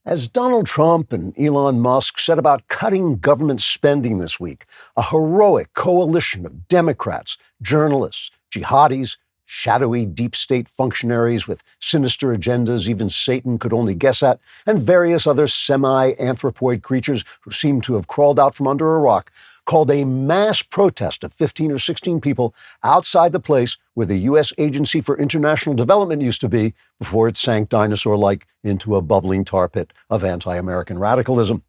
As Donald Trump and Elon Musk set about cutting government spending this week, a heroic coalition of Democrats, journalists, jihadis, shadowy deep state functionaries with sinister agendas even Satan could only guess at, and various other semi-anthropoid creatures who seem to have crawled out from under a rock, called a mass protest of 15 or 16 people outside the place where the U.S. Agency for International Development used to be before it sank dinosaur-like into a bubbling tar pit of anti-American radicalism.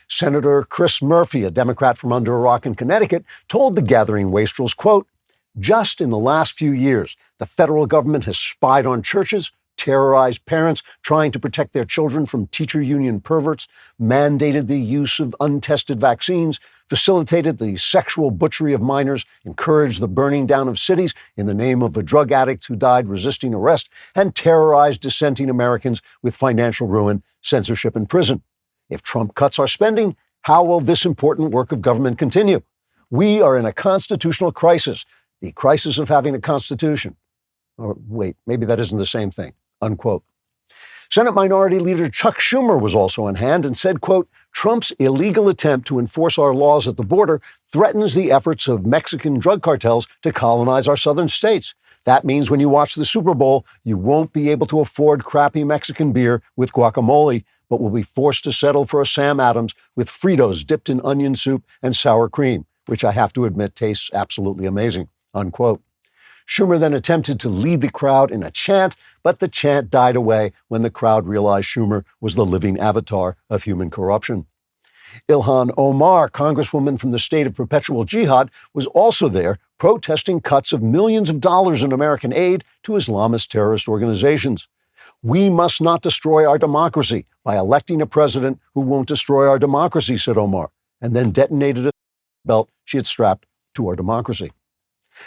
Senator Chris Murphy, a Democrat from under a rock in Connecticut, told the gathering wastrels, quote, "Just in the last few years, the federal government has spied on churches, terrorized parents trying to protect their children from teacher union perverts, mandated the use of untested vaccines, facilitated the sexual butchery of minors, encouraged the burning down of cities in the name of a drug addict who died resisting arrest, and terrorized dissenting Americans with financial ruin, censorship, and prison. If Trump cuts our spending, how will this important work of government continue? We are in a constitutional crisis, the crisis of having a constitution." Or wait, maybe that isn't the same thing, unquote. Senate Minority Leader Chuck Schumer was also on hand and said, quote, "Trump's illegal attempt to enforce our laws at the border threatens the efforts of Mexican drug cartels to colonize our southern states. That means when you watch the Super Bowl, you won't be able to afford crappy Mexican beer with guacamole, but will be forced to settle for a Sam Adams with Fritos dipped in onion soup and sour cream, which I have to admit tastes absolutely amazing," unquote. Schumer then attempted to lead the crowd in a chant, but the chant died away when the crowd realized Schumer was the living avatar of human corruption. Ilhan Omar, congresswoman from the state of perpetual jihad, was also there protesting cuts of millions of dollars in American aid to Islamist terrorist organizations. "We must not destroy our democracy by electing a president who won't destroy our democracy," said Omar, and then detonated a belt she had strapped to our democracy.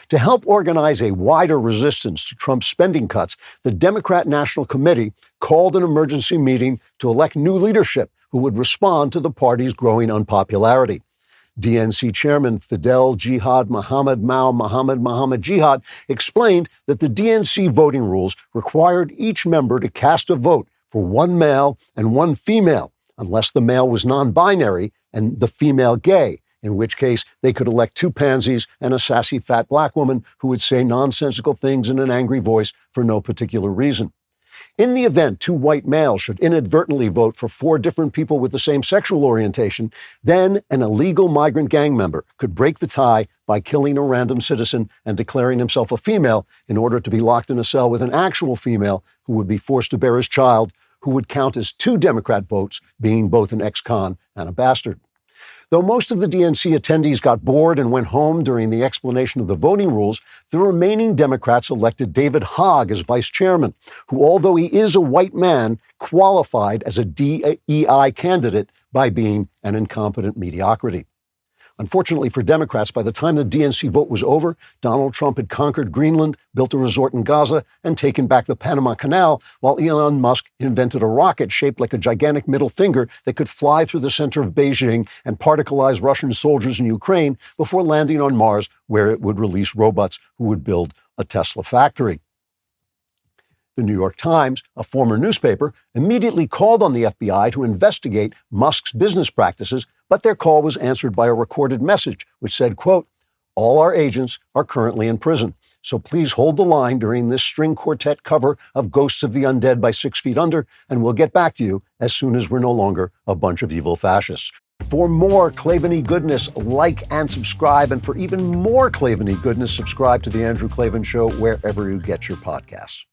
To help organize a wider resistance to Trump's spending cuts, the Democrat National Committee called an emergency meeting to elect new leadership who would respond to the party's growing unpopularity. DNC Chairman Fidel Jihad Mohammed Jihad explained that the DNC voting rules required each member to cast a vote for one male and one female, unless the male was non-binary and the female gay, in which case they could elect two pansies and a sassy fat black woman who would say nonsensical things in an angry voice for no particular reason. In the event two white males should inadvertently vote for four different people with the same sexual orientation, then an illegal migrant gang member could break the tie by killing a random citizen and declaring himself a female in order to be locked in a cell with an actual female who would be forced to bear his child, who would count as two Democrat votes, being both an ex-con and a bastard. Though most of the DNC attendees got bored and went home during the explanation of the voting rules, the remaining Democrats elected David Hogg as vice chairman, who, although he is a white man, qualified as a DEI candidate by being an incompetent mediocrity. Unfortunately for Democrats, by the time the DNC vote was over, Donald Trump had conquered Greenland, built a resort in Gaza, and taken back the Panama Canal, while Elon Musk invented a rocket shaped like a gigantic middle finger that could fly through the center of Beijing and particleize Russian soldiers in Ukraine before landing on Mars, where it would release robots who would build a Tesla factory. The New York Times, a former newspaper, immediately called on the FBI to investigate Musk's business practices, but their call was answered by a recorded message which said, quote, "All our agents are currently in prison, so please hold the line during this string quartet cover of Ghosts of the Undead by 6 Feet Under, and we'll get back to you as soon as we're no longer a bunch of evil fascists." For more Klavan-y goodness, like and subscribe, and for even more Klavan-y goodness, subscribe to The Andrew Klavan Show wherever you get your podcasts.